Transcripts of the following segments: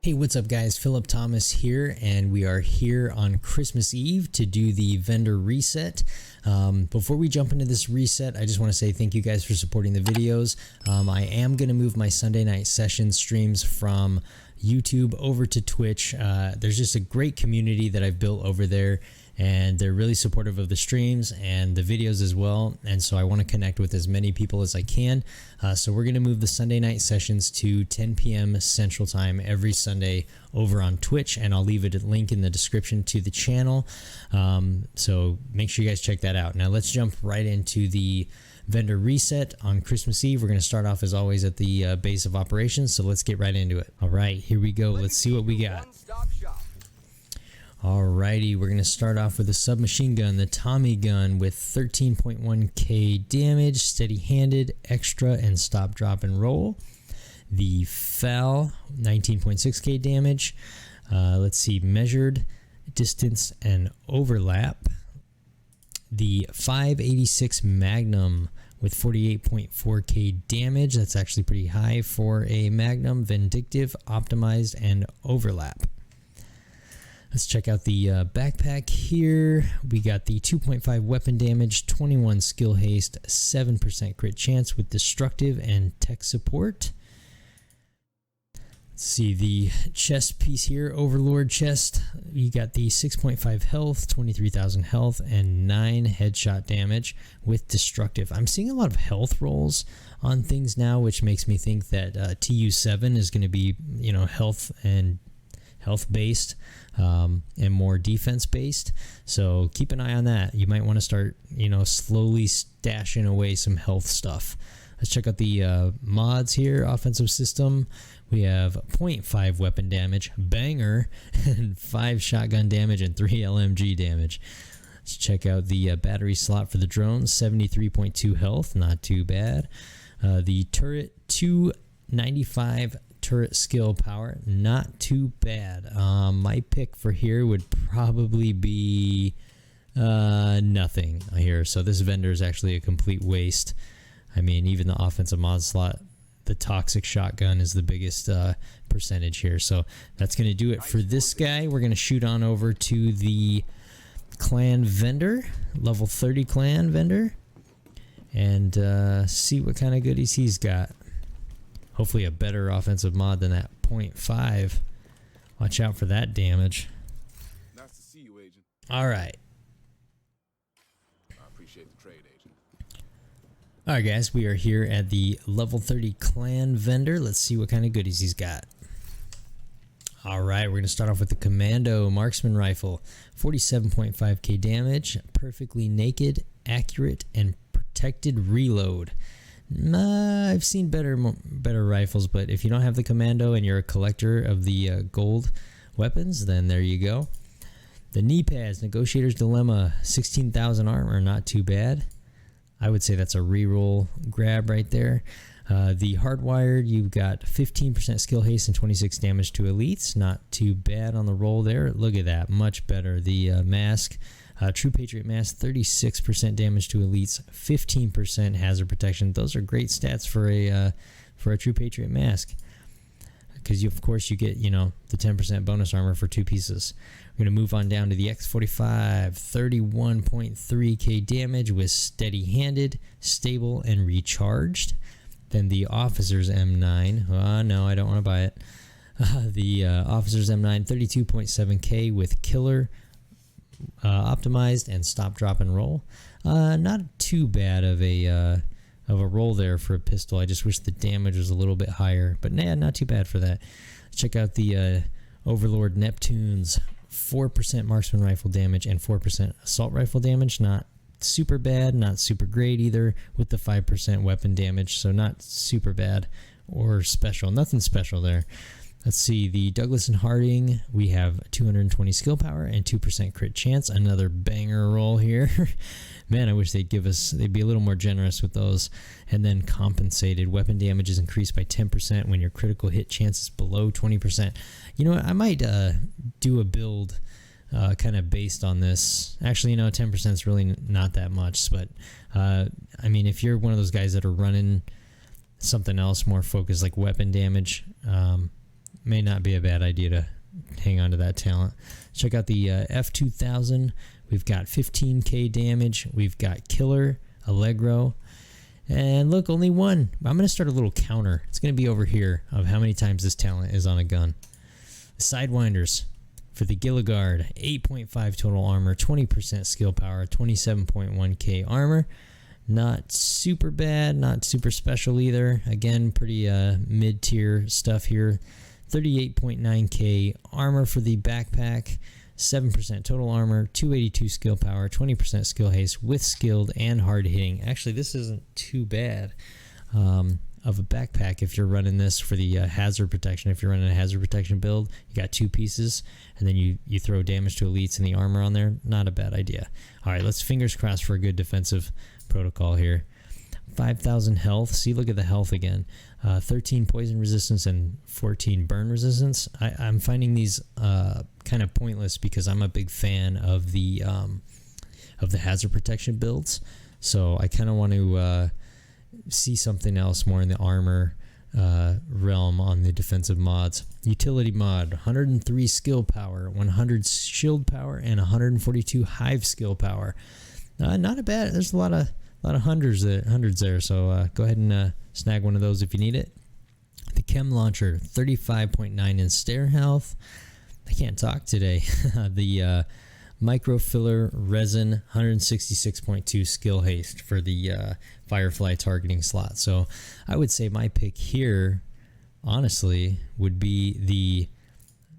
Hey, what's up guys? Philip Thomas here, and we are here on Christmas Eve to do the vendor reset. Before we jump into this reset, I just want to say thank you guys for supporting the videos. I am going to move my Sunday night session streams from YouTube over to Twitch. There's just a great community that I've built over there, and they're really supportive of the streams and the videos as well, and so I want to connect with as many people as I can. So we're going to move the Sunday night sessions to 10 p.m. Central Time every Sunday over on Twitch, and I'll leave a link in the description to the channel, so make sure you guys check that out. Now let's jump right into the vendor reset on Christmas Eve. We're going to start off as always at the base of operations, so let's get right into it. All right, here we go. Let's see what we got. Alrighty, we're going to start off with a submachine gun, the Tommy gun, with 13.1k damage, steady-handed, extra, and stop, drop, and roll. The FAL, 19.6k damage. Let's see, measured, distance, and overlap. The 5.86 Magnum with 48.4k damage. That's actually pretty high for a Magnum. Vindictive, optimized, and overlap. Let's check out the backpack here. We got the 2.5 weapon damage, 21 skill haste, 7% crit chance with destructive and tech support. Let's see the chest piece here, Overlord chest. You got the 6.5 health, 23,000 health, and 9 headshot damage with destructive. I'm seeing a lot of health rolls on things now, which makes me think that TU7 is going to be, you know, health based and more defense based, so keep an eye on that. You might want to start, you know, slowly stashing away some health stuff. Let's check out the mods here. Offensive system, we have 0.5 weapon damage, banger, and 5 shotgun damage and 3 LMG damage. Let's check out the battery slot for the drone, 73.2 health, not too bad. The turret, 295 turret skill power, not too bad. My pick for here would probably be nothing here. So this vendor is actually a complete waste. I mean, even the offensive mod slot, the toxic shotgun is the biggest percentage here. So that's going to do it for this guy. We're going to shoot on over to the clan vendor, level 30 clan vendor, and see what kind of goodies he's got. Hopefully a better offensive mod than that 0.5. Watch out for that damage. Nice to see you, Agent. All right. I appreciate the trade, Agent. All right, guys. We are here at the level 30 clan vendor. Let's see what kind of goodies he's got. All right. We're going to start off with the Commando Marksman Rifle. 47.5k damage. Perfectly naked, accurate, and protected reload. I've seen better rifles, but if you don't have the Commando and you're a collector of the gold weapons, then there you go. The knee pads, Negotiator's Dilemma, 16,000 armor, not too bad. I would say that's a reroll grab right there. The hardwired, you've got 15% skill haste and 26 damage to elites, not too bad on the roll there. Look at that, much better. The mask, True Patriot Mask, 36% damage to elites, 15% hazard protection. Those are great stats for a True Patriot Mask, because of course you get, you know, the 10% bonus armor for 2 pieces. We're going to move on down to the X45, 31.3k damage with steady-handed, stable, and recharged. Then the Officer's M9. No, I don't want to buy it. The Officer's M9, 32.7k with killer, optimized, and stop, drop, and roll. Not too bad of a roll there for a pistol. I just wish the damage was a little bit higher, but nah, not too bad for that. Check out the Overlord Neptunes, 4% marksman rifle damage and 4% assault rifle damage. Not super bad, not super great either, with the 5% weapon damage, so not super bad or special. Nothing special there. Let's see, the Douglas and Harding, we have 220 skill power and 2% crit chance. Another banger roll here. Man, I wish they'd be a little more generous with those. And then compensated, weapon damage is increased by 10% when your critical hit chance is below 20%. You know what, I might do a build kind of based on this. Actually, you know, 10% is really not that much, but I mean, if you're one of those guys that are running something else more focused, like weapon damage, may not be a bad idea to hang on to that talent. Check out the F2000. We've got 15k damage. We've got Killer, Allegro, and look, only one. I'm going to start a little counter. It's going to be over here of how many times this talent is on a gun. Sidewinders for the Gilligard, 8.5 total armor, 20% skill power, 27.1k armor. Not super bad, not super special either. Again, pretty mid-tier stuff here. 38.9k armor for the backpack, 7% total armor, 282 skill power, 20% skill haste with skilled and hard hitting. Actually, this isn't too bad of a backpack if you're running this for the hazard protection. If you're running a hazard protection build, you got 2 pieces, and then you throw damage to elites and the armor on there. Not a bad idea. All right, let's fingers crossed for a good defensive protocol here. 5,000 health. See, look at the health again. 13 poison resistance and 14 burn resistance. I'm finding these kind of pointless because I'm a big fan of the hazard protection builds. So I kind of want to see something else more in the armor realm on the defensive mods. Utility mod, 103 skill power, 100 shield power, and 142 hive skill power. Not a bad. There's a lot of hundreds there. So go ahead and snag one of those if you need it. The chem launcher, 35.9 in stare health. I can't talk today. The microfiller resin, 166.2 skill haste for the firefly targeting slot. So I would say my pick here, honestly, would be the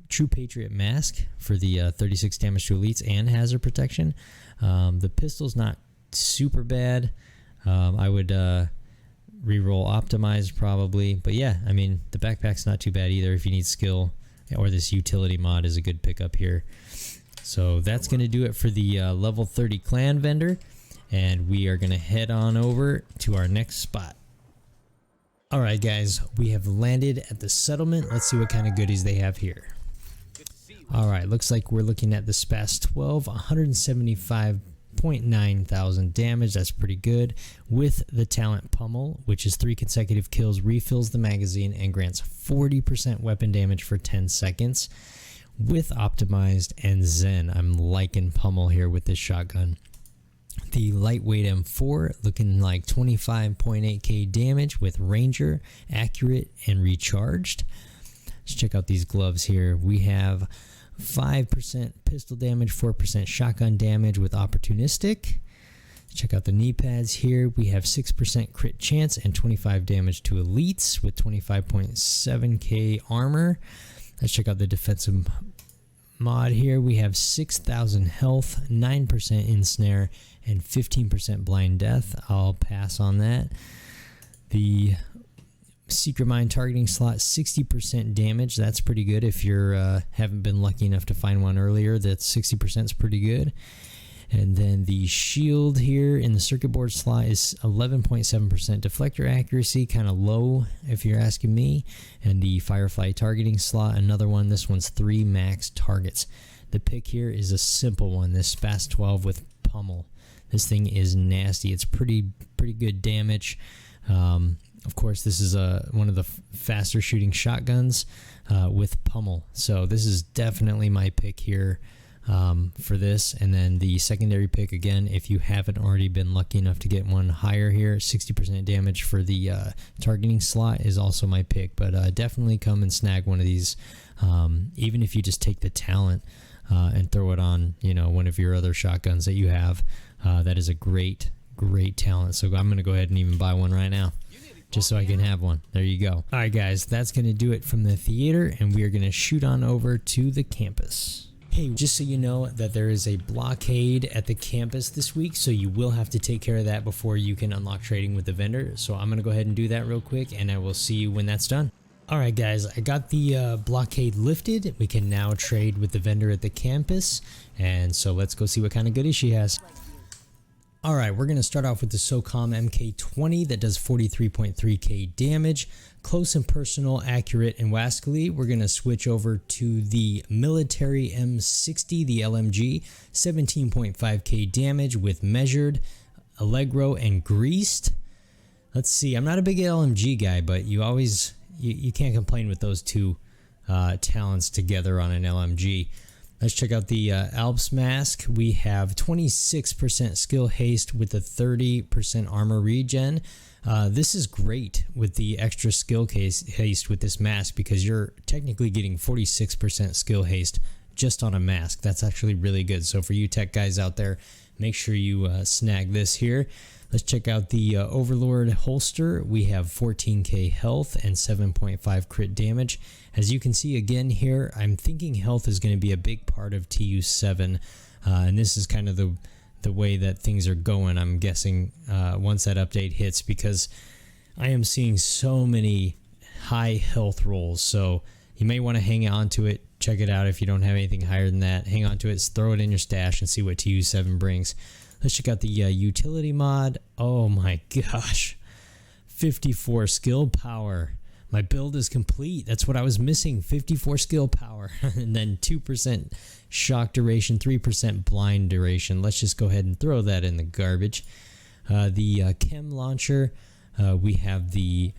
True Patriot mask for the 36 damage to elites and hazard protection. The pistol's not super bad. I would reroll optimized probably, but yeah, I mean the backpack's not too bad either if you need skill, or this utility mod is a good pickup here. So that's going to do it for the level 30 clan vendor, and we are going to head on over to our next spot. Alright guys, we have landed at the settlement. Let's see what kind of goodies they have here. Alright, looks like we're looking at the SPAS 12, 175.9 thousand damage. That's pretty good. With the talent Pummel, which is 3 consecutive kills, refills the magazine and grants 40% weapon damage for 10 seconds. With optimized and Zen, I'm liking Pummel here with this shotgun. The lightweight M4 looking like 25.8k damage with Ranger, accurate, and recharged. Let's check out these gloves here. We have 5% pistol damage, 4% shotgun damage with opportunistic. Check out the knee pads here. We have 6% crit chance and 25 damage to elites with 25.7k armor. Let's check out the defensive mod here. We have 6,000 health, 9% ensnare, and 15% blind death. I'll pass on that. The Secret Mine targeting slot, 60% damage. That's pretty good if you're haven't been lucky enough to find one earlier. That 60% is pretty good. And then the shield here in the circuit board slot is 11.7% deflector accuracy, kind of low if you're asking me. And the Firefly targeting slot, another one. This one's 3 max targets. The pick here is a simple one, this SPAS 12 with Pummel. This thing is nasty. It's pretty good damage. Of course, this is one of the faster shooting shotguns with Pummel. So this is definitely my pick here for this. And then the secondary pick, again, if you haven't already been lucky enough to get one higher here, 60% damage for the targeting slot is also my pick. But definitely come and snag one of these, even if you just take the talent and throw it on, one of your other shotguns that you have. That is a great talent. So I'm going to go ahead and even buy one right now, just so I can have one. There you go. All right, guys, that's going to do it from the theater, and we are going to shoot on over to the campus. Hey, just so you know that there is a blockade at the campus this week, so you will have to take care of that before you can unlock trading with the vendor. So I'm going to go ahead and do that real quick, and I will see you when that's done. All right, guys, I got the blockade lifted. We can now trade with the vendor at the campus, and so let's go see what kind of goodies she has. All right, we're going to start off with the SOCOM MK20 that does 43.3k damage. Close and personal, accurate, and wascally. We're going to switch over to the military M60, the LMG, 17.5k damage with measured, Allegro, and greased. Let's see, I'm not a big LMG guy, but you can't complain with those two talents together on an LMG. Let's check out the Alps mask. We have 26% skill haste with a 30% armor regen. This is great with the extra skill haste with this mask because you're technically getting 46% skill haste just on a mask. That's actually really good. So for you tech guys out there, make sure you snag this here. Let's check out the Overlord holster. We have 14k health and 7.5 crit damage. As you can see again here, I'm thinking health is going to be a big part of TU7, and this is kind of the way that things are going, I'm guessing, once that update hits, because I am seeing so many high health rolls. So you may want to hang on to it. Check it out if you don't have anything higher than that. Hang on to it, throw it in your stash, and see what TU7 brings. Let's check out the utility mod. Oh my gosh, 54 skill power. My build is complete. That's what I was missing, 54 skill power. And then 2% shock duration, 3% blind duration. Let's just go ahead and throw that in the garbage. The chem launcher, we have the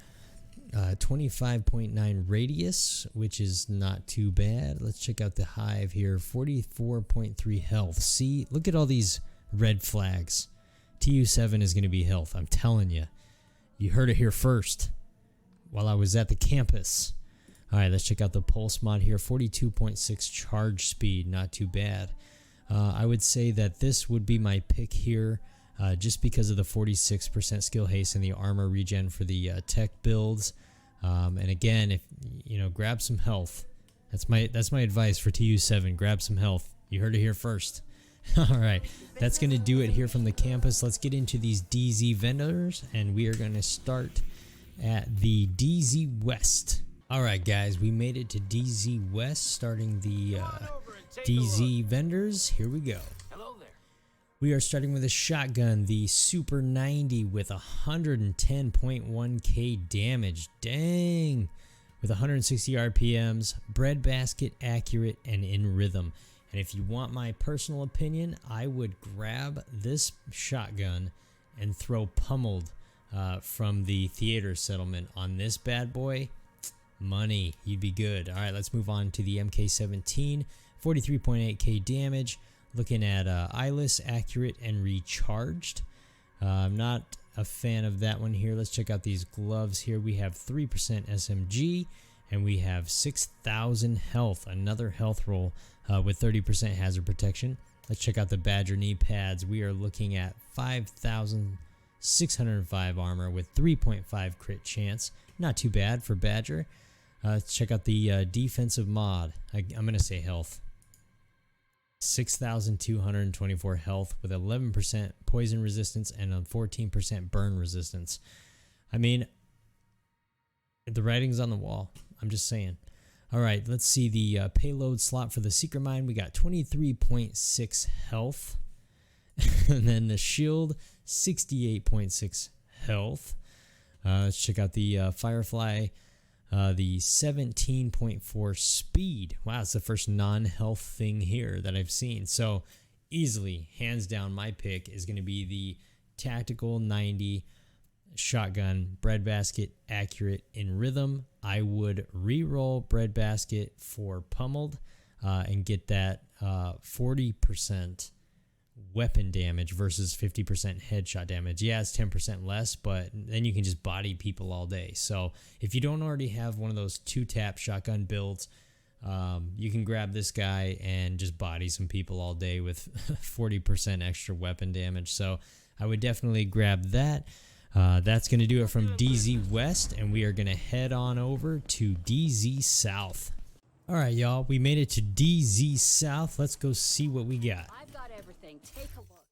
25.9 radius, which is not too bad. Let's check out the hive here, 44.3 health. See, look at all these red flags. TU7 is going to be health, I'm telling you. You heard it here first while I was at the campus. All right, let's check out the pulse mod here, 42.6 charge speed, not too bad. I would say that this would be my pick here, just because of the 46% skill haste and the armor regen for the tech builds. And again, if you know, grab some health. That's my advice for TU7. Grab some health. You heard it here first. All right, that's going to do it here from the campus. Let's get into these DZ vendors, and we are going to start at the DZ West. All right, guys, we made it to DZ West, starting the DZ vendors. Here we go. Hello there. We are starting with a shotgun, the Super 90 with 110.1k damage. Dang! With 160 RPMs, breadbasket, accurate, and in rhythm. And if you want my personal opinion, I would grab this shotgun and throw Pummeled from the theater settlement on this bad boy. Money, you'd be good. All right, let's move on to the MK17, 43.8k damage. Looking at eyeless, accurate, and recharged. I'm not a fan of that one here. Let's check out these gloves here. We have 3% SMG, and we have 6,000 health. Another health roll with 30% hazard protection. Let's check out the Badger knee pads. We are looking at 5,605 armor with 3.5 crit chance. Not too bad for Badger. Let's check out the defensive mod. I'm going to say health. 6,224 health with 11% poison resistance and a 14% burn resistance. I mean, the writing's on the wall. I'm just saying. All right, let's see the payload slot for the Secret Mine. We got 23.6 health. And then the shield, 68.6 health. Let's check out the Firefly. The 17.4 speed. Wow, it's the first non-health thing here that I've seen. So easily, hands down, my pick is going to be the Tactical 90 shotgun, breadbasket, accurate, in rhythm. I would re-roll breadbasket for Pummeled and get that 40% weapon damage versus 50% headshot damage. Yeah, it's 10% less, but then you can just body people all day. So if you don't already have one of those 2-tap shotgun builds, you can grab this guy and just body some people all day with 40% extra weapon damage. So I would definitely grab that. That's going to do it from DZ West, and we are going to head on over to DZ South. All right, y'all, we made it to DZ South. Let's go see what we got. I've got everything. Take a look.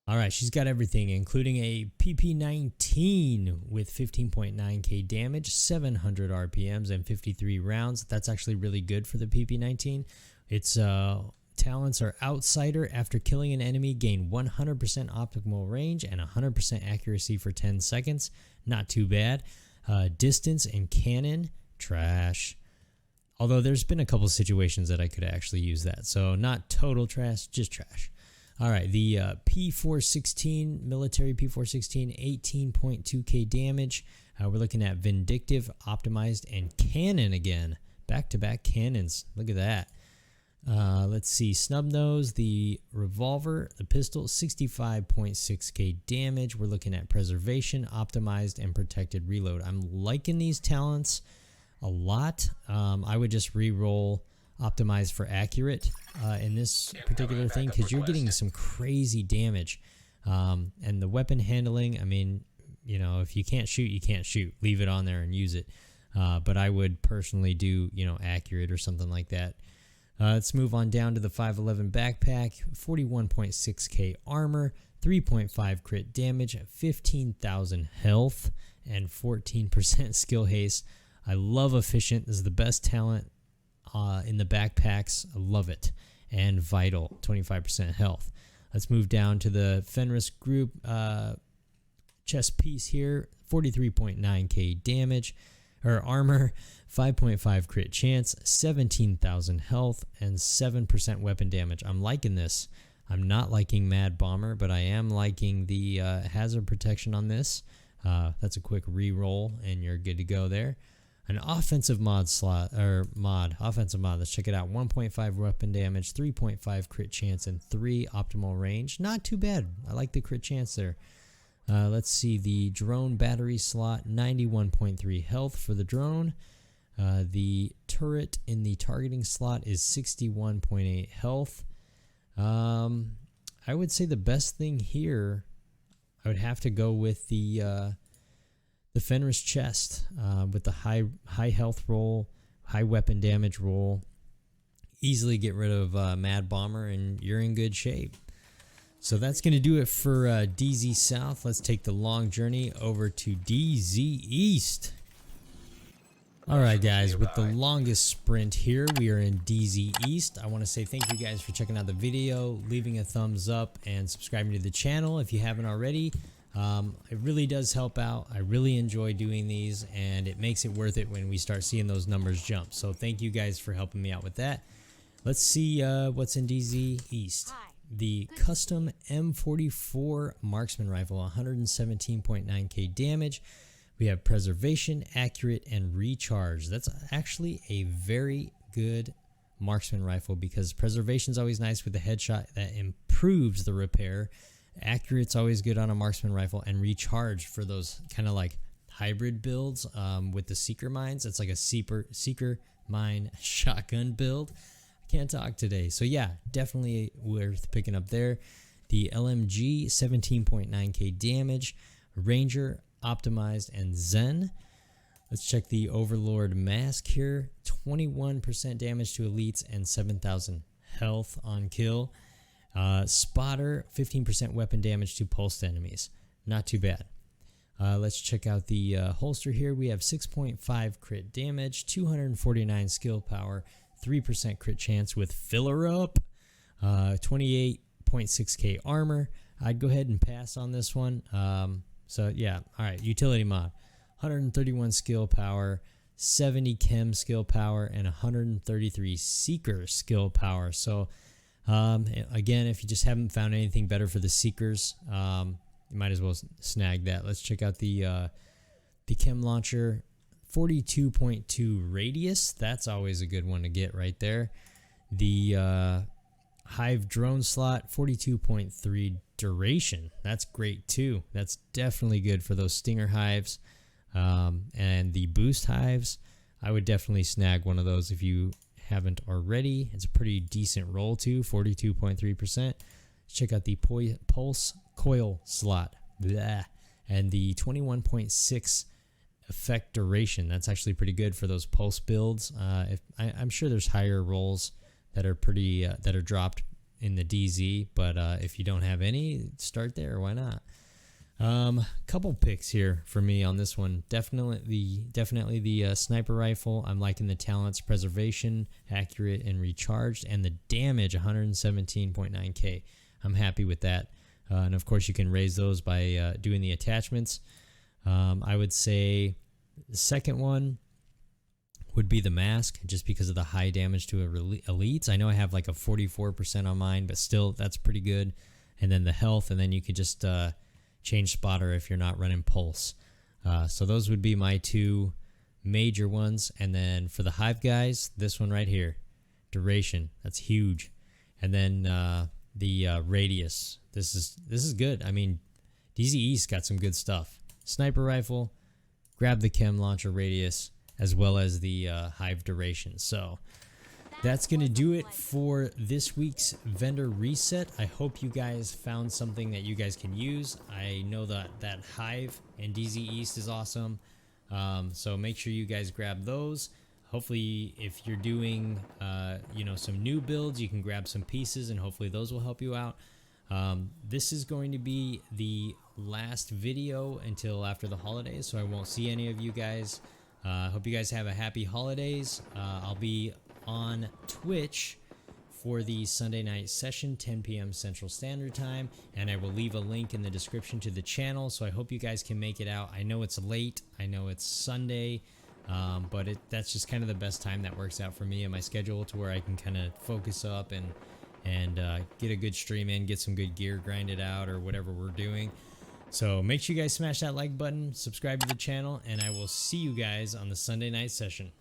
All right, she's got everything, including a PP19 with 15.9k damage, 700 RPMs, and 53 rounds. That's actually really good for the PP19. Its talents are Outsider. After killing an enemy, gain 100% optimal range and 100% accuracy for 10 seconds. Not too bad. Distance and Cannon, trash. Although there's been a couple situations that I could actually use that. So not total trash, just trash. All right, the P416, military P416, 18.2k damage. We're looking at Vindictive, Optimized, and Cannon again. Back-to-back cannons. Look at that. Let's see. Snub nose, the revolver, the pistol, 65.6k damage. We're looking at preservation, optimized, and protected reload. I'm liking these talents a lot. I would just re-roll optimized for accurate in this particular thing, because you're getting some crazy damage. And the weapon handling, I mean, you know, if you can't shoot, you can't shoot. Leave it on there and use it. But I would personally do, you know, accurate or something like that. Let's move on down to the 511 backpack. 41.6k armor, 3.5 crit damage, 15,000 health, and 14% skill haste. I love efficient. This is the best talent in the backpacks. I love it. And vital, 25% health. Let's move down to the Fenris group chest piece here. 43.9k damage or armor, 5.5 crit chance, 17,000 health, and 7% weapon damage. I'm liking this. I'm not liking Mad Bomber, but I am liking the hazard protection on this. That's a quick re-roll, and you're good to go there. An offensive mod slot, or offensive mod. Let's check it out. 1.5 weapon damage, 3.5 crit chance, and 3 optimal range. Not too bad. I like the crit chance there. Let's see the drone battery slot, 91.3 health for the drone. The turret in the targeting slot is 61.8 health. I would say the best thing here, I would have to go with the Fenris chest with the high health roll, high weapon damage roll. Easily get rid of Mad Bomber, and you're in good shape. So that's going to do it for DZ South. Let's take the long journey over to DZ East. Alright guys, with the longest sprint here, we are in DZ East. I want to say thank you guys for checking out the video, leaving a thumbs up, and subscribing to the channel if you haven't already. It really does help out. I really enjoy doing these, and it makes it worth it when we start seeing those numbers jump. So thank you guys for helping me out with that. Let's see what's in DZ East. The custom M44 marksman rifle, 117.9k damage. We have preservation, accurate, and recharge. That's actually a very good marksman rifle, because preservation is always nice with the headshot that improves the repair. Accurate's always good on a marksman rifle, and recharge for those kind of like hybrid builds with the seeker mines. It's like a seeker mine shotgun build. Can't talk today. So yeah, definitely worth picking up there. The LMG, 17.9k damage, Ranger, optimized, and Zen. Let's check the Overlord mask here. 21% damage to elites and 7,000 health on kill. Spotter, 15% weapon damage to pulsed enemies. Not too bad. Let's check out the holster here. We have 6.5 crit damage, 249 skill power, 3% crit chance with filler up, 28.6k armor. I'd go ahead and pass on this one. So yeah, all right, utility mod, 131 skill power, 70 chem skill power, and 133 seeker skill power. So again, if you just haven't found anything better for the seekers, you might as well snag that. Let's check out the chem launcher. 42.2 radius, that's always a good one to get right there. The Hive drone slot, 42.3 duration, that's great too. That's definitely good for those stinger hives. And the boost hives, I would definitely snag one of those if you haven't already. It's a pretty decent roll too, 42.3%. Check out the pulse coil slot. Blah. And the 21.6 effect duration, that's actually pretty good for those pulse builds. I'm sure there's higher rolls that are pretty that are dropped in the DZ, but if you don't have any, start there. Why not? Couple picks here for me on this one. Definitely the sniper rifle. I'm liking the talents, preservation, accurate, and recharged, and the damage, 117.9k. I'm happy with that. And of course, you can raise those by doing the attachments. I would say the second one would be the mask, just because of the high damage to elites. I know I have like a 44% on mine, but still, that's pretty good. And then the health, and then you could just change spotter if you're not running pulse. So those would be my two major ones. And then for the Hive guys, this one right here, duration, that's huge. And then the radius, this is good. I mean, DZ East got some good stuff. Sniper rifle, grab the chem launcher radius, as well as the Hive duration. So that's going to do it for this week's vendor reset. I hope you guys found something that you guys can use. I know that Hive and DZ East is awesome. So make sure you guys grab those. Hopefully, if you're doing, some new builds, you can grab some pieces, and hopefully those will help you out. This is going to be the last video until after the holidays, so I won't see any of you guys. Hope you guys have a happy holidays. I'll be on Twitch for the Sunday night session, 10 p.m. Central Standard Time, and I will leave a link in the description to the channel, so I hope you guys can make it out. I know it's late, I know it's Sunday, but that's just kind of the best time that works out for me and my schedule, to where I can kind of focus up and get a good stream in, get some good gear grinded out, or whatever we're doing. So make sure you guys smash that like button, subscribe to the channel, and I will see you guys on the Sunday night session.